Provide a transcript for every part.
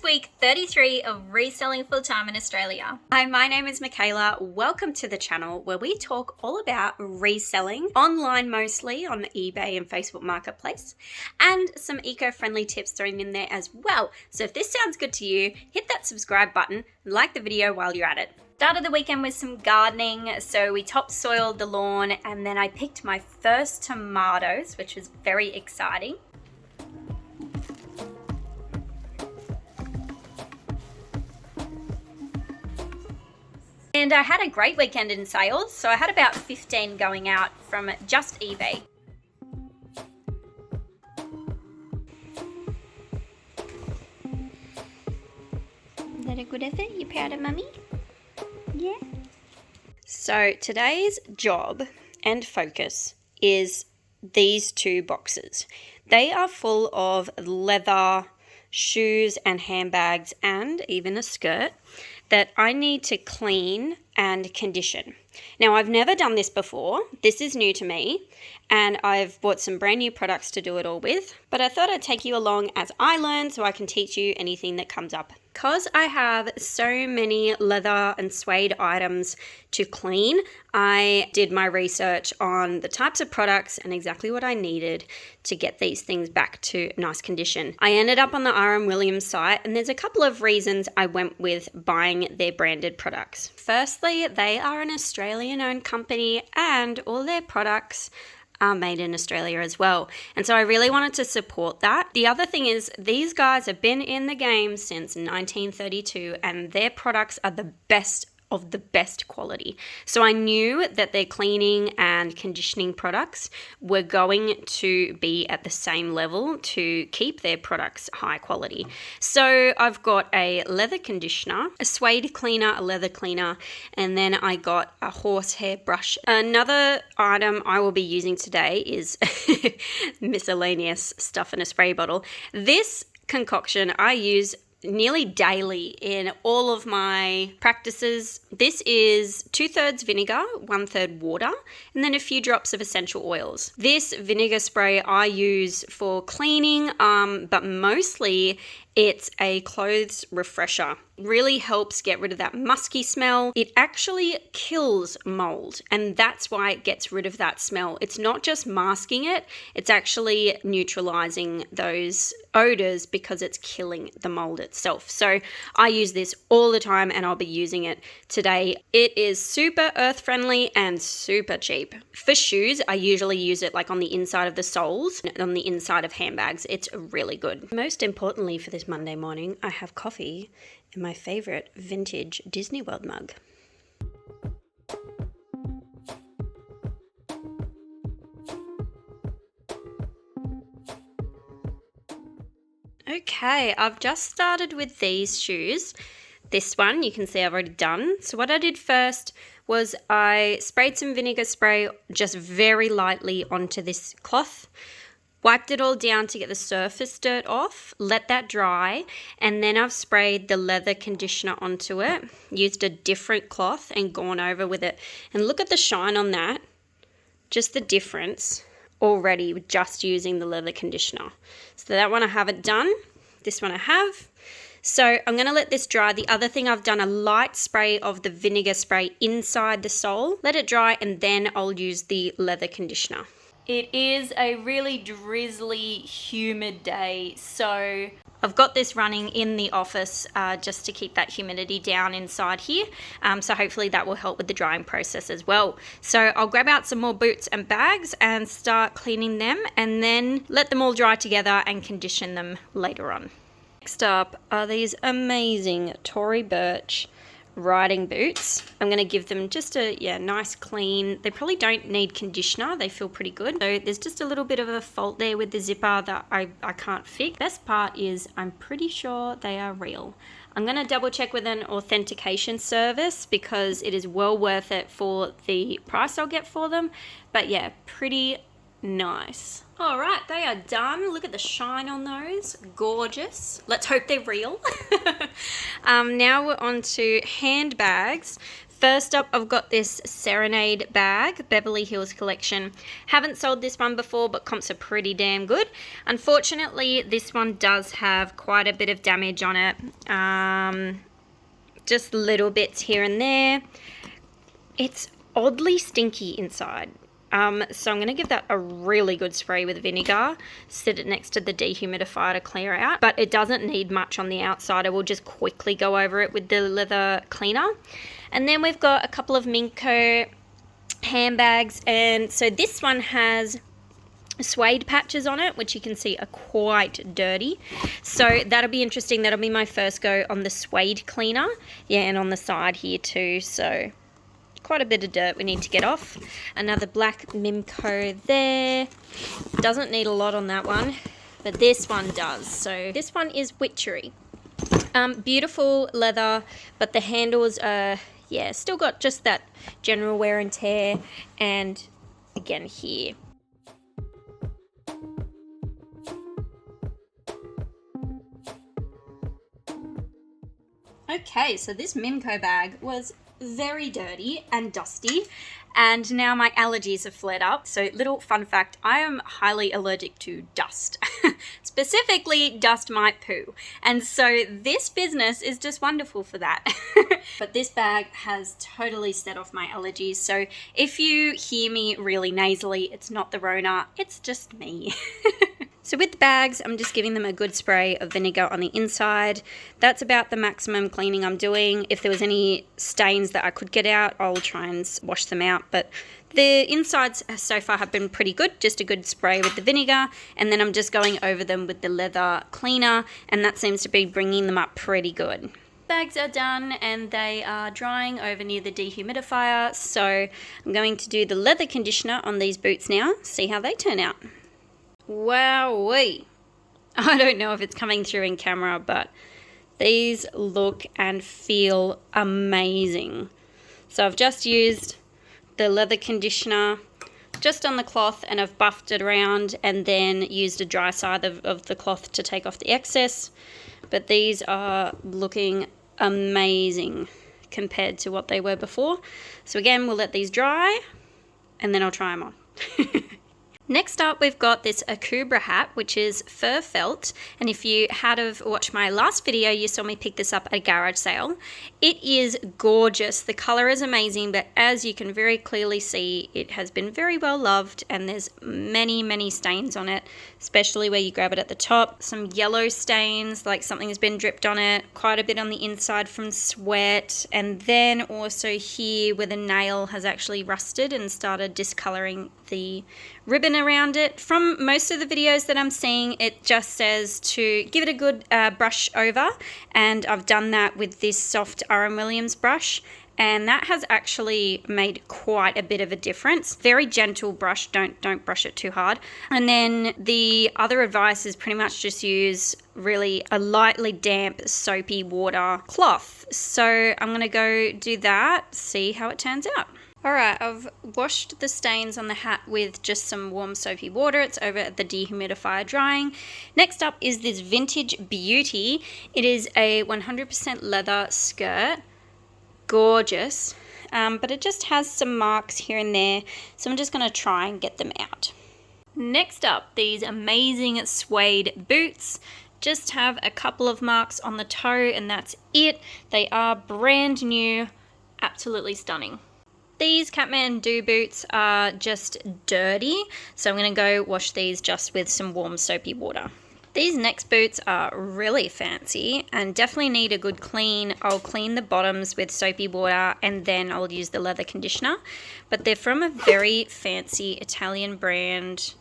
is week 33 of reselling full-time in Australia. Hi, my name is Michaela. Welcome to the channel where we talk all about reselling, online mostly on eBay and Facebook Marketplace, and some eco-friendly tips thrown in there as well. So if this sounds good to you, hit that subscribe button and like the video while you're at it. Started the weekend with some gardening, so we topsoiled the lawn and then I picked my first tomatoes, which was very exciting. And I had a great weekend in sales, so I had about 15 going out from just eBay. Is that a good effort? You proud of mummy? Yeah. So today's job and focus is these two boxes. They are full of leather, shoes and handbags and even a skirt that I need to clean and condition. Now, I've never done this before. This is new to me, and I've bought some brand new products to do it all with, but I thought I'd take you along as I learn so I can teach you anything that comes up. Because I have so many leather and suede items to clean, I did my research on the types of products and exactly what I needed to get these things back to nice condition. I ended up on the R.M. Williams site, and there's a couple of reasons I went with buying their branded products. Firstly, they are an Australian-owned company and all their products are made in Australia as well. And so I really wanted to support that. The other thing is these guys have been in the game since 1932 and their products are the best of the best quality. So I knew that their cleaning and conditioning products were going to be at the same level to keep their products high quality. So I've got a leather conditioner, a suede cleaner, a leather cleaner, and then I got a horsehair brush. Another item I will be using today is miscellaneous stuff in a spray bottle. This concoction I use nearly daily in all of my practices. This is 2/3 vinegar, 1/3 water, and then a few drops of essential oils. This vinegar spray I use for cleaning, but mostly it's a clothes refresher. Really helps get rid of that musky smell. It actually kills mold, and that's why it gets rid of that smell. It's not just masking it, it's actually neutralizing those odors because it's killing the mold itself. So I use this all the time and I'll be using it today. It is super earth friendly and super cheap. For shoes, I usually use it like on the inside of the soles and on the inside of handbags. It's really good. Most importantly for this Monday morning, I have coffee in my favorite vintage Disney World mug. Okay, I've just started with these shoes. This one you can see I've already done. So what I did first was I sprayed some vinegar spray just very lightly onto this cloth. Wiped it all down to get the surface dirt off, let that dry, and then I've sprayed the leather conditioner onto it, used a different cloth and gone over with it. And look at the shine on that, just the difference already with just using the leather conditioner. So that one I haven't done, this one I have. So I'm going to let this dry. The other thing, I've done a light spray of the vinegar spray inside the sole, let it dry, and then I'll use the leather conditioner. It is a really drizzly, humid day, so I've got this running in the office just to keep that humidity down inside here. So hopefully that will help with the drying process as well. So I'll grab out some more boots and bags and start cleaning them and then let them all dry together and condition them later on. Next up are these amazing Tory Birch riding boots. I'm going to give them just a nice clean. They probably don't need conditioner. They feel pretty good. So there's just a little bit of a fault there with the zipper that I can't fix. Best part is I'm pretty sure they are real. I'm going to double check with an authentication service because it is well worth it for the price I'll get for them. But yeah, pretty nice. All right, they are done. Look at the shine on those. Gorgeous. Let's hope they're real. Now we're on to handbags. First up, I've got this Serenade bag, Beverly Hills collection. Haven't sold this one before, but comps are pretty damn good. Unfortunately, this one does have quite a bit of damage on it. Just little bits here and there. It's oddly stinky inside. So I'm going to give that a really good spray with vinegar, sit it next to the dehumidifier to clear out, but it doesn't need much on the outside. I will just quickly go over it with the leather cleaner. And then we've got a couple of Minko handbags, and so this one has suede patches on it, which you can see are quite dirty. So that'll be interesting. That'll be my first go on the suede cleaner. Yeah, and on the side here too, so quite a bit of dirt we need to get off. Another black Mimco there. Doesn't need a lot on that one, but this one does. So this one is witchery. Beautiful leather, but the handles are, yeah, still got just that general wear and tear. And again here. Okay, so this Mimco bag was very dirty and dusty, and now my allergies have flared up. So little fun fact, I am highly allergic to dust. Specifically, dust mite poo. And so this business is just wonderful for that. But this bag has totally set off my allergies. So if you hear me really nasally, it's not the Rona, it's just me. So with the bags, I'm just giving them a good spray of vinegar on the inside. That's about the maximum cleaning I'm doing. If there was any stains that I could get out, I'll try and wash them out. But the insides so far have been pretty good. Just a good spray with the vinegar. And then I'm just going over them with the leather cleaner. And that seems to be bringing them up pretty good. Bags are done and they are drying over near the dehumidifier. So I'm going to do the leather conditioner on these boots now. See how they turn out. Wowee. I don't know if it's coming through in camera, but these look and feel amazing. So I've just used the leather conditioner just on the cloth, and I've buffed it around and then used a dry side of the cloth to take off the excess. But these are looking amazing compared to what they were before. So again, we'll let these dry and then I'll try them on. Next up, we've got this Akubra hat, which is fur felt. And if you had have watched my last video, you saw me pick this up at a garage sale. It is gorgeous. The color is amazing, but as you can very clearly see, it has been very well loved and there's many, many stains on it, especially where you grab it at the top. Some yellow stains, like something has been dripped on it, quite a bit on the inside from sweat, and then also here where the nail has actually rusted and started discoloring the ribbon around it. From most of the videos that I'm seeing, it just says to give it a good brush over, and I've done that with this soft R.M. Williams brush, and that has actually made quite a bit of a difference. Very gentle brush, don't brush it too hard. And then the other advice is pretty much just use really a lightly damp soapy water cloth. So I'm gonna go do that, see how it turns out. Alright, I've washed the stains on the hat with just some warm soapy water. It's over at the dehumidifier drying. Next up is this Vintage Beauty. It is a 100% leather skirt. Gorgeous. But it just has some marks here and there. So I'm just going to try and get them out. Next up, these amazing suede boots. Just have a couple of marks on the toe and that's it. They are brand new. Absolutely stunning. These Kathmandu boots are just dirty, so I'm going to go wash these just with some warm soapy water. These next boots are really fancy and definitely need a good clean. I'll clean the bottoms with soapy water and then I'll use the leather conditioner. But they're from a very fancy Italian brand,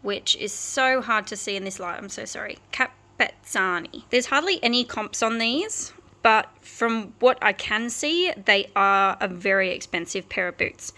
which is so hard to see in this light. I'm so sorry. Capezzani. There's hardly any comps on these, but from what I can see, they are a very expensive pair of boots.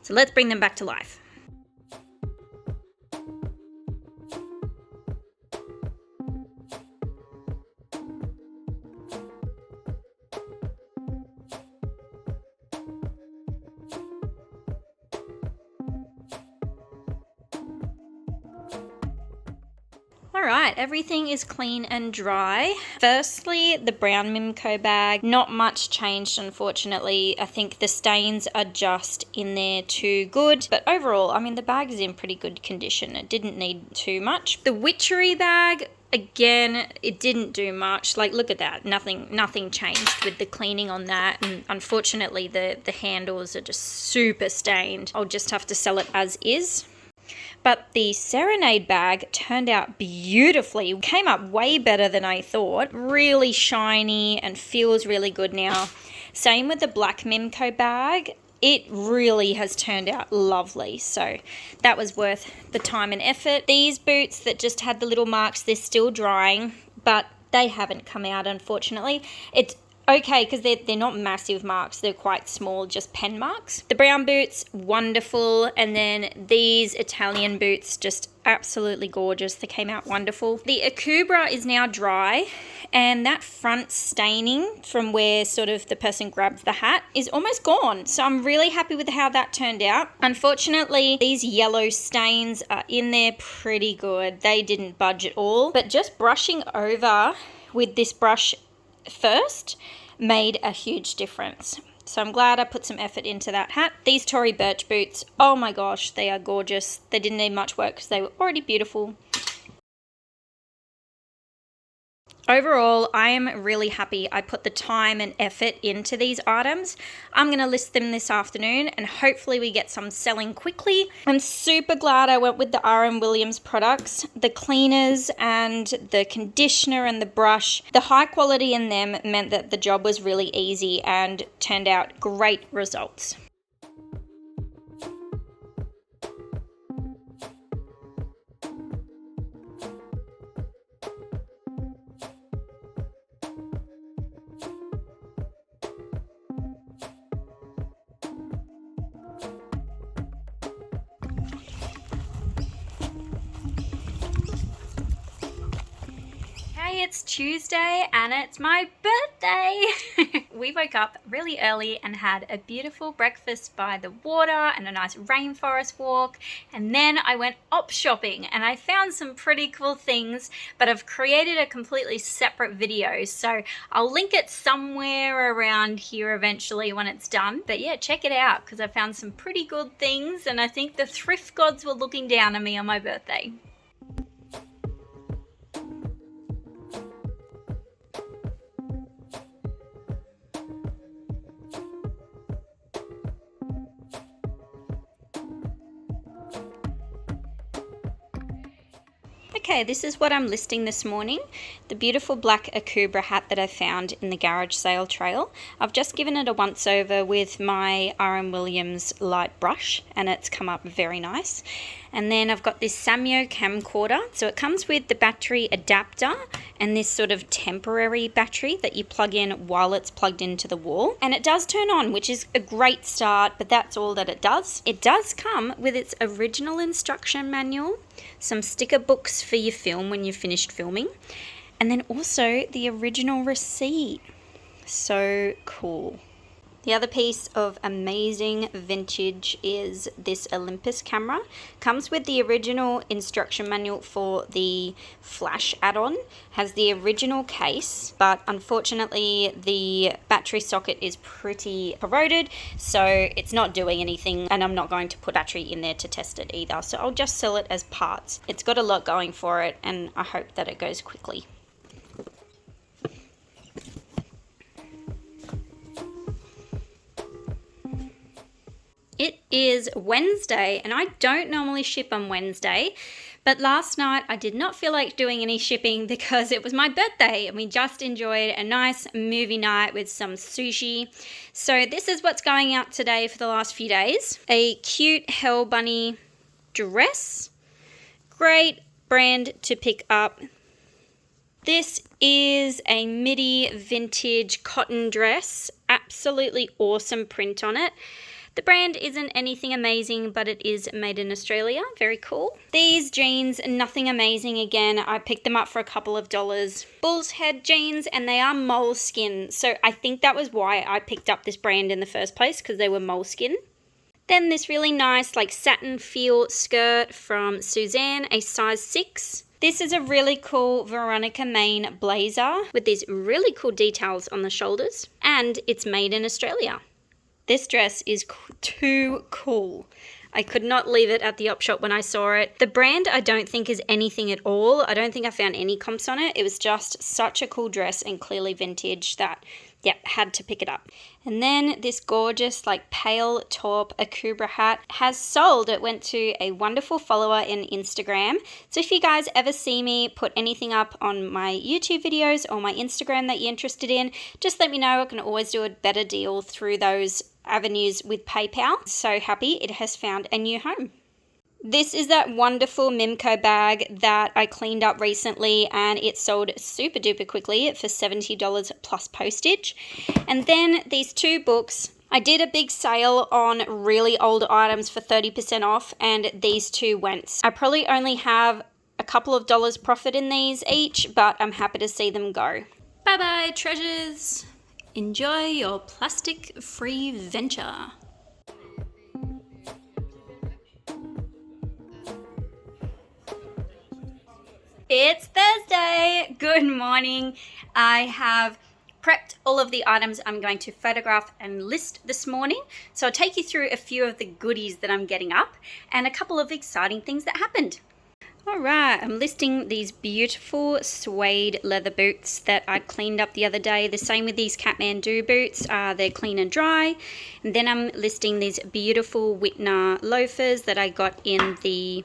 So let's bring them back to life. All right, everything is clean and dry. Firstly, the brown Mimco bag, not much changed unfortunately. I think the stains are just in there too good, but overall, I mean, the bag is in pretty good condition. It didn't need too much. The witchery bag, again, it didn't do much. Like, look at that, nothing changed with the cleaning on that, and unfortunately the handles are just super stained. I'll just have to sell it as is. But the Serenade bag turned out beautifully. Came up way better than I thought. Really shiny and feels really good now. Same with the black Mimco bag. It really has turned out lovely. So that was worth the time and effort. These boots that just had the little marks, they're still drying, but they haven't come out, unfortunately. It's okay, because they're not massive marks, they're quite small, just pen marks. The brown boots, wonderful, and then these Italian boots, just absolutely gorgeous. They came out wonderful. The Akubra is now dry, and that front staining from where sort of the person grabbed the hat is almost gone. So I'm really happy with how that turned out. Unfortunately, these yellow stains are in there pretty good. They didn't budge at all, but just brushing over with this brush first made a huge difference. So I'm glad I put some effort into that hat. These Tory Birch boots, oh my gosh, they are gorgeous. They didn't need much work because they were already beautiful. Overall, I am really happy I put the time and effort into these items. I'm going to list them this afternoon and hopefully we get some selling quickly. I'm super glad I went with the R.M. Williams products. The cleaners and the conditioner and the brush, the high quality in them meant that the job was really easy and turned out great results. It's Tuesday and it's my birthday. We woke up really early and had a beautiful breakfast by the water and a nice rainforest walk, and then I went op shopping and I found some pretty cool things, but I've created a completely separate video, so I'll link it somewhere around here eventually when it's done. But yeah, check it out because I found some pretty good things and I think the thrift gods were looking down on me on my birthday. Okay, this is what I'm listing this morning. The beautiful black Akubra hat that I found in the garage sale trail. I've just given it a once over with my R.M. Williams light brush and it's come up very nice. And then I've got this Samyo camcorder. So it comes with the battery adapter and this sort of temporary battery that you plug in while it's plugged into the wall. And it does turn on, which is a great start, but that's all that it does. It does come with its original instruction manual, some sticker books for your film when you've finished filming, and then also the original receipt. So cool. The other piece of amazing vintage is this Olympus camera. Comes with the original instruction manual for the flash add-on. Has the original case, but unfortunately the battery socket is pretty corroded, so it's not doing anything, and I'm not going to put battery in there to test it either. So I'll just sell it as parts. It's got a lot going for it, and I hope that it goes quickly. It is Wednesday, and I don't normally ship on Wednesday, but last night I did not feel like doing any shipping because it was my birthday and we just enjoyed a nice movie night with some sushi. So this is what's going out today for the last few days. A cute Hell Bunny dress. Great brand to pick up. This is a midi vintage cotton dress. Absolutely awesome print on it. The brand isn't anything amazing, but it is made in Australia. Very cool. These jeans, nothing amazing again. I picked them up for a couple of dollars. Bull's Head jeans, and they are moleskin. So I think that was why I picked up this brand in the first place, because they were moleskin. Then this really nice like satin feel skirt from Suzanne, a size 6. This is a really cool Veronica Main blazer with these really cool details on the shoulders, and it's made in Australia. This dress is too cool. I could not leave it at the op shop when I saw it. The brand I don't think is anything at all. I don't think I found any comps on it. It was just such a cool dress and clearly vintage that, yeah, had to pick it up. And then this gorgeous like pale taupe Akubra hat has sold. It went to a wonderful follower in Instagram. So if you guys ever see me put anything up on my YouTube videos or my Instagram that you're interested in, just let me know. I can always do a better deal through those avenues with PayPal. So happy it has found a new home. This is that wonderful Mimco bag that I cleaned up recently, and it sold super duper quickly for $70 plus postage. And then these two books. I did a big sale on really old items for 30% off, and these two went. I probably only have a couple of dollars profit in these each, but I'm happy to see them go. Bye bye, treasures. Enjoy your plastic-free venture. It's Thursday. Good morning. I have prepped all of the items I'm going to photograph and list this morning. So I'll take you through a few of the goodies that I'm getting up and a couple of exciting things that happened. All right, I'm listing these beautiful suede leather boots that I cleaned up the other day. The same with these Kathmandu boots. They're clean and dry. And then I'm listing these beautiful Whitner loafers that I got in the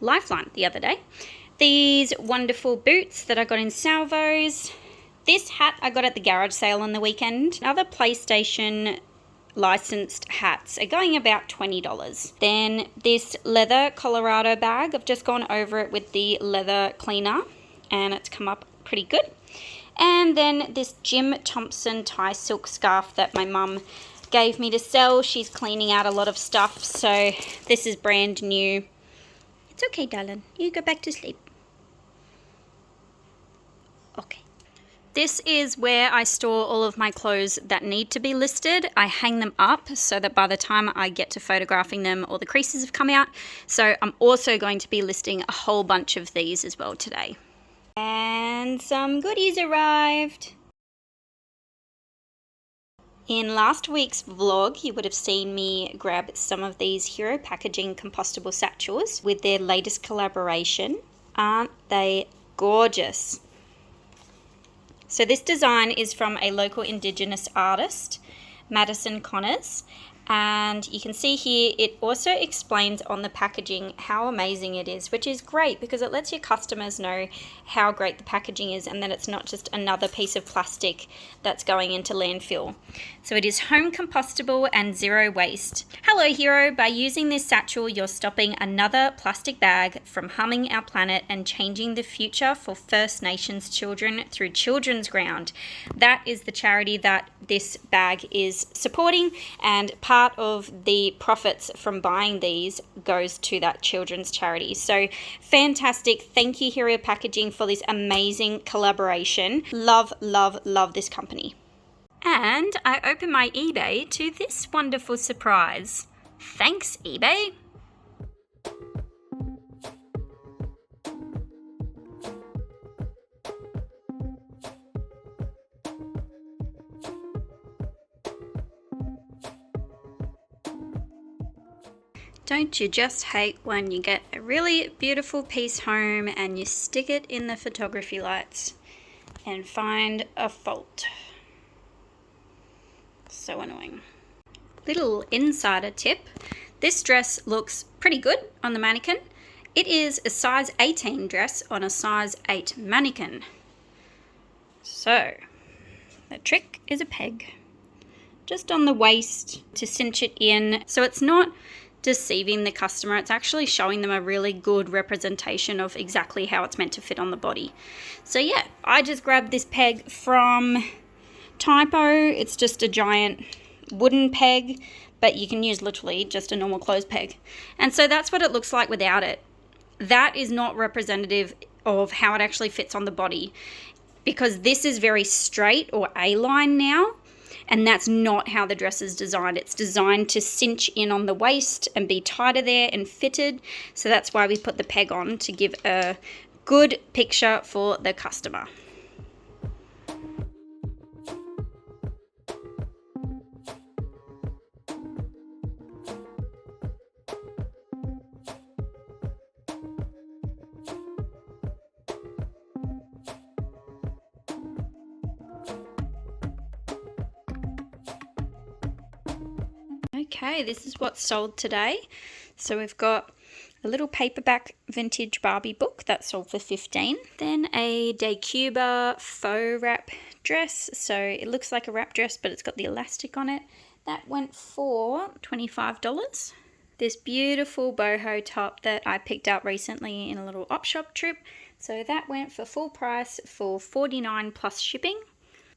Lifeline the other day. These wonderful boots that I got in Salvos. This hat I got at the garage sale on the weekend. Other PlayStation licensed hats are going about $20. Then this leather Colorado bag, I've just gone over it with the leather cleaner and it's come up pretty good. And then this Jim Thompson tie silk scarf that my mum gave me to sell. She's cleaning out a lot of stuff, so this is brand new. It's okay, darling, you go back to sleep. Okay. This is where I store all of my clothes that need to be listed. I hang them up so that by the time I get to photographing them, all the creases have come out. So I'm also going to be listing a whole bunch of these as well today. And some goodies arrived. In last week's vlog, you would have seen me grab some of these Hero Packaging compostable satchels with their latest collaboration. Aren't they gorgeous? So this design is from a local Indigenous artist, Madison Connors, and you can see here it also explains on the packaging how amazing it is, which is great because it lets your customers know how great the packaging is and that it's not just another piece of plastic that's going into landfill. So it is home compostable and zero waste. Hello Hero, by using this satchel you're stopping another plastic bag from harming our planet and changing the future for First Nations children through Children's Ground. That is the charity that this bag is supporting, and part of the profits from buying these goes to that children's charity. So fantastic. Thank you Hero Packaging for this amazing collaboration. Love, love, love this company. And I open my eBay to this wonderful surprise. Thanks eBay. Don't you just hate when you get a really beautiful piece home and you stick it in the photography lights and find a fault? So annoying. Little insider tip. This dress looks pretty good on the mannequin. It is a size 18 dress on a size 8 mannequin. So the trick is a peg just on the waist to cinch it in, so it's not deceiving the customer. It's actually showing them a really good representation of exactly how it's meant to fit on the body. So yeah, I just grabbed this peg from Typo. It's just a giant wooden peg, but you can use literally just a normal clothes peg. And so that's what it looks like without it. That is not representative of how it actually fits on the body, because this is very straight or A-line now. And that's not how the dress is designed. It's designed to cinch in on the waist and be tighter there and fitted. So that's why we put the peg on, to give a good picture for the customer. Okay, this is what's sold today. So we've got a little paperback vintage Barbie book that sold for $15. Then a Akubra faux wrap dress. So it looks like a wrap dress, but it's got the elastic on it. That went for $25. This beautiful boho top that I picked up recently in a little op shop trip. So that went for full price for $49 plus shipping.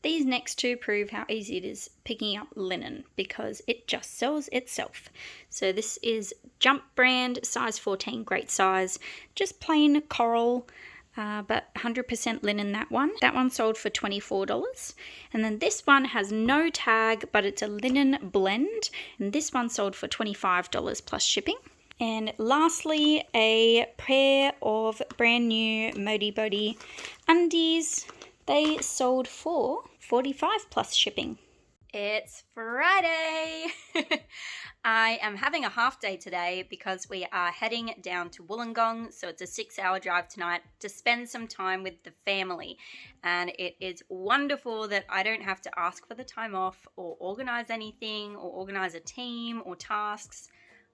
These next two prove how easy it is picking up linen because it just sells itself. So this is Jump brand, size 14, great size, just plain coral, but 100% linen, that one. That one sold for $24. And then this one has no tag, but it's a linen blend. And this one sold for $25 plus shipping. And lastly, a pair of brand new Modi Bodi undies. They sold for $45 plus shipping. It's Friday. I am having a half day today because we are heading down to Wollongong. So it's a 6-hour drive tonight to spend some time with the family. And it is wonderful that I don't have to ask for the time off or organize anything or organize a team or tasks.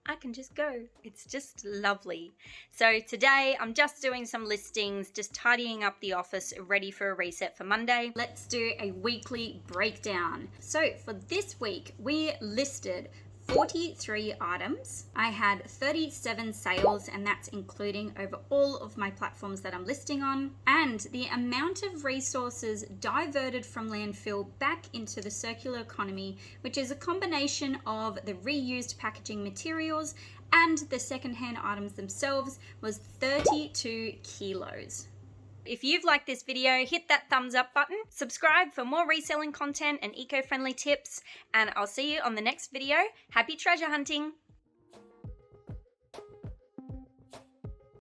I can just go. It's just lovely. So today I'm just doing some listings, just tidying up the office, ready for a reset for Monday. Let's do a weekly breakdown. So for this week, we listed 43 items. I had 37 sales, and that's including over all of my platforms that I'm listing on. And the amount of resources diverted from landfill back into the circular economy, which is a combination of the reused packaging materials and the secondhand items themselves, was 32 kilos. If you've liked this video, hit that thumbs up button, subscribe for more reselling content and eco-friendly tips, and I'll see you on the next video. Happy treasure hunting!